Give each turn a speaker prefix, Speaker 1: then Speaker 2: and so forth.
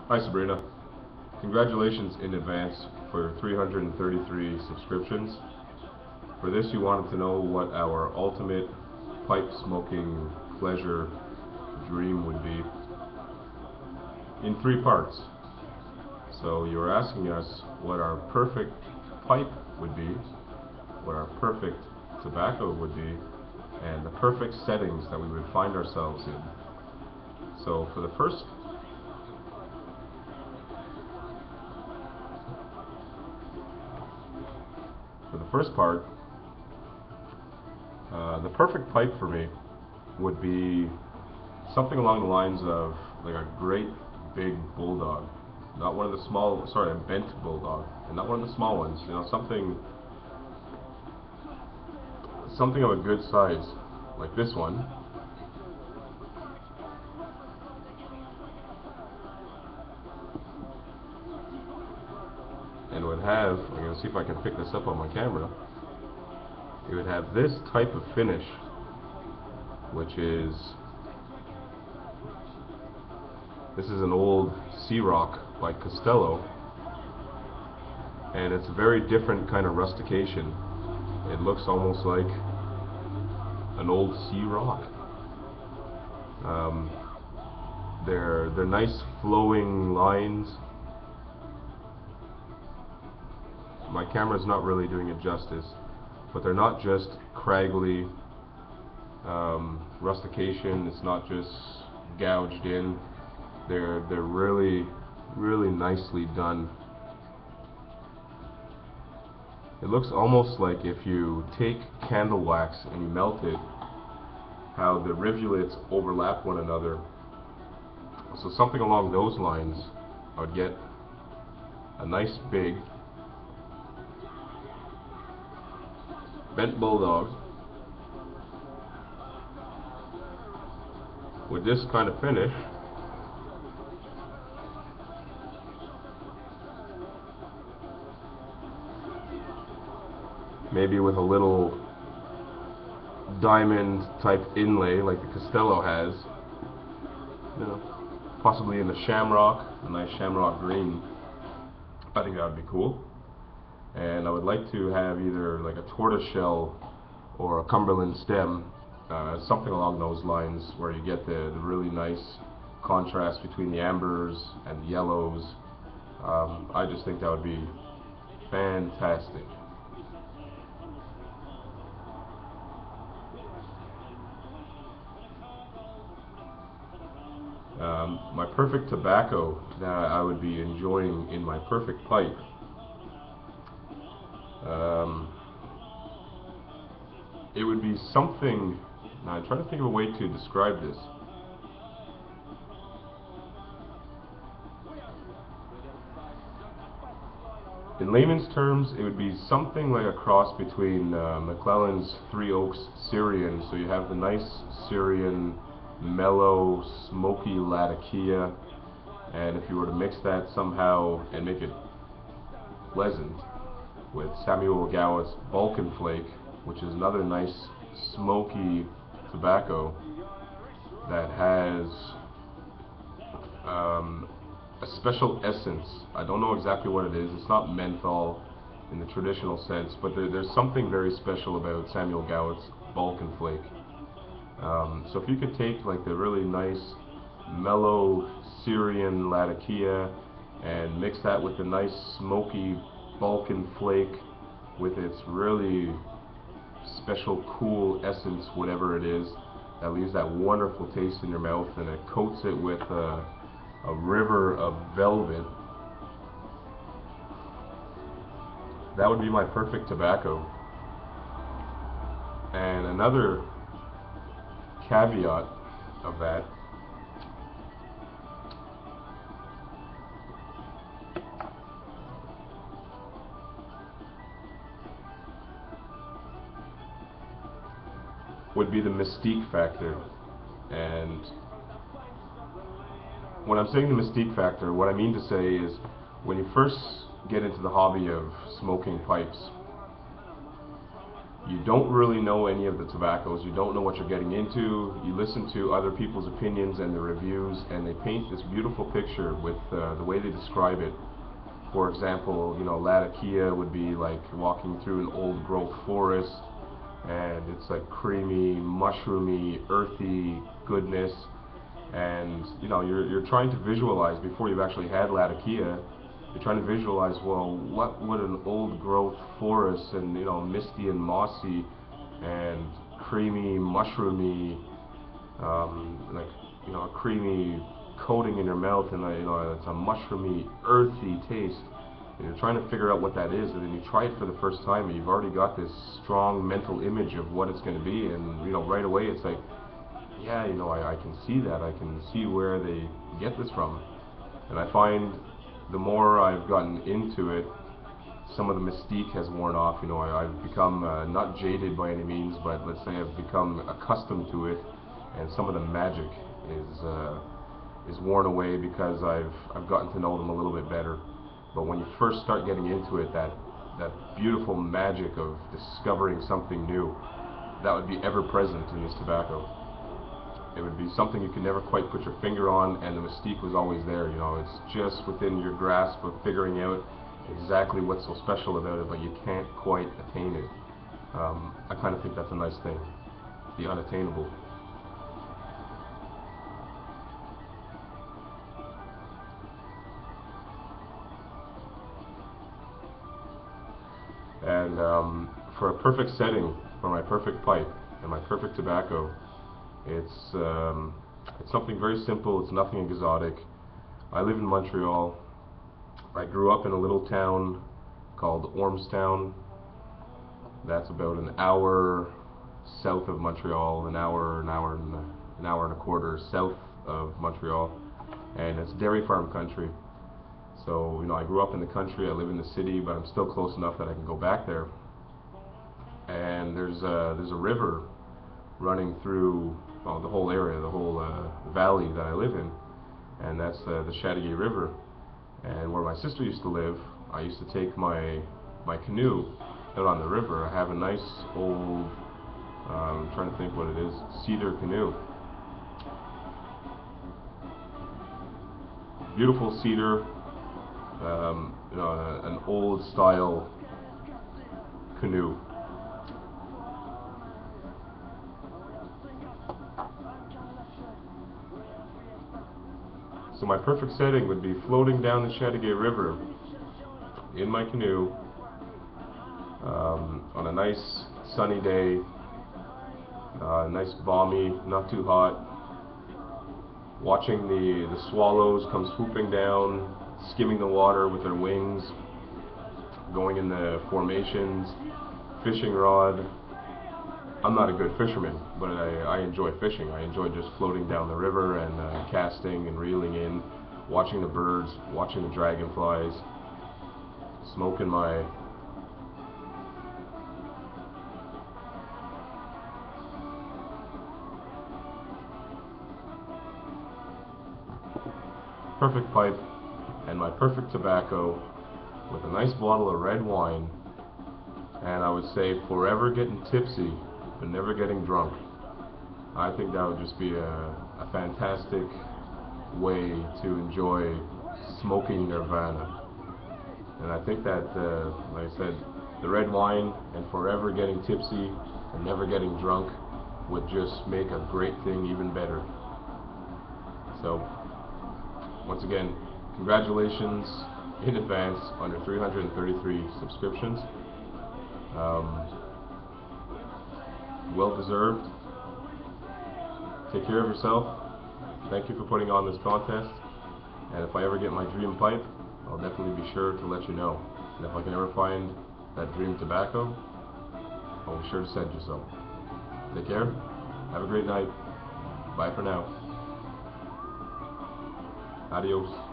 Speaker 1: Hi Sabrina. Congratulations in advance for 333 subscriptions. For this you wanted to know what our ultimate pipe smoking pleasure dream would be in 3 parts. So you were asking us what our perfect pipe would be, what our perfect tobacco would be, and the perfect settings that we would find ourselves in. So for the first part, the perfect pipe for me would be something along the lines of like a great big bulldog, not one of the small, sorry, a bent bulldog, and not one of the small ones. You know, something of a good size, like this one. And would have, I'm going to see if I can pick this up on my camera, it would have this type of finish, which is, this is an old Sea Rock by Costello, and it's a very different kind of rustication. It looks almost like an old Sea Rock. They're nice flowing lines. My camera's not really doing it justice, but they're not just craggly rustication. It's not just gouged in. They're really nicely done. It looks almost like if you take candle wax and you melt it, how the rivulets overlap one another. So something along those lines. I would get a nice big bent bulldog with this kind of finish. Maybe with a little diamond type inlay like the Costello has, you know, possibly in the shamrock, a nice shamrock green. I think that would be cool. And I would like to have either like a tortoiseshell or a Cumberland stem, something along those lines, where you get the really nice contrast between the ambers and the yellows. I just think that would be fantastic. My perfect tobacco that I would be enjoying in my perfect pipe. It would be something, now I'm trying to think of a way to describe this. In layman's terms, it would be something like a cross between McClelland's Three Oaks Syrian. So you have the nice Syrian, mellow, smoky Latakia, and if you were to mix that somehow and make it pleasant with Samuel Gowett's Balkan Flake, which is another nice smoky tobacco that has a special essence. I don't know exactly what it is. It's not menthol in the traditional sense, but there's something very special about Samuel Gowett's Balkan Flake. So if you could take like the really nice mellow Syrian Latakia and mix that with the nice smoky Balkan Flake with its really special cool essence, whatever it is, that leaves that wonderful taste in your mouth, and it coats it with a river of velvet. That would be my perfect tobacco. And another caveat of that would be the mystique factor. And when I'm saying the mystique factor, what I mean to say is, when you first get into the hobby of smoking pipes, You don't really know any of the tobaccos. You don't know what you're getting into. You listen to other people's opinions and the reviews, and they paint this beautiful picture with the way they describe it. For example, you know, Latakia would be like walking through an old growth forest, and it's like creamy, mushroomy, earthy goodness. And you know, you're trying to visualize before you've actually had Latakia. You're trying to visualize, well, what would an old growth forest, and you know, misty and mossy and creamy, mushroomy, like, you know, a creamy coating in your mouth, and you know, it's a mushroomy, earthy taste. And you're trying to figure out what that is, and then you try it for the first time, and you've already got this strong mental image of what it's going to be, and you know, right away it's like, yeah, you know, I can see that. I can see where they get this from. And I find the more I've gotten into it, some of the mystique has worn off. You know, I've become not jaded by any means, but let's say I've become accustomed to it, and some of the magic is worn away because I've gotten to know them a little bit better. But when you first start getting into it, that beautiful magic of discovering something new, that would be ever present in this tobacco. It would be something you could never quite put your finger on, and the mystique was always there. You know, it's just within your grasp of figuring out exactly what's so special about it, but you can't quite attain it. I kind of think that's a nice thing, the unattainable. And for a perfect setting, for my perfect pipe and my perfect tobacco, it's something very simple. It's nothing exotic. I live in Montreal. I grew up in a little town called Ormstown. That's about an hour south of Montreal, an hour and a quarter south of Montreal, and it's dairy farm country. So you know, I grew up in the country. I live in the city, but I'm still close enough that I can go back there. And there's a river running through, well, the whole area, the whole valley that I live in, and that's the Chateauguay River. And where my sister used to live, I used to take my canoe out on the river. I have a nice old, I'm trying to think what it is, cedar canoe. Beautiful cedar, you know, an old style canoe. So my perfect setting would be floating down the Chateauguay River in my canoe on a nice sunny day, nice balmy, not too hot, watching the swallows come swooping down, skimming the water with their wings, going in the formations, fishing rod. I'm not a good fisherman, but I enjoy fishing. I enjoy just floating down the river and casting and reeling in, watching the birds, watching the dragonflies, smoking my perfect pipe and my perfect tobacco with a nice bottle of red wine, and I would say forever getting tipsy but never getting drunk. I think that would just be a fantastic way to enjoy smoking nirvana. And I think that, like I said, the red wine and forever getting tipsy and never getting drunk would just make a great thing even better. So, once again, congratulations in advance on your 333 subscriptions. Well deserved. Take care of yourself. Thank you for putting on this contest. And if I ever get my dream pipe, I'll definitely be sure to let you know. And if I can ever find that dream tobacco, I'll be sure to send you some. Take care. Have a great night. Bye for now. Adios.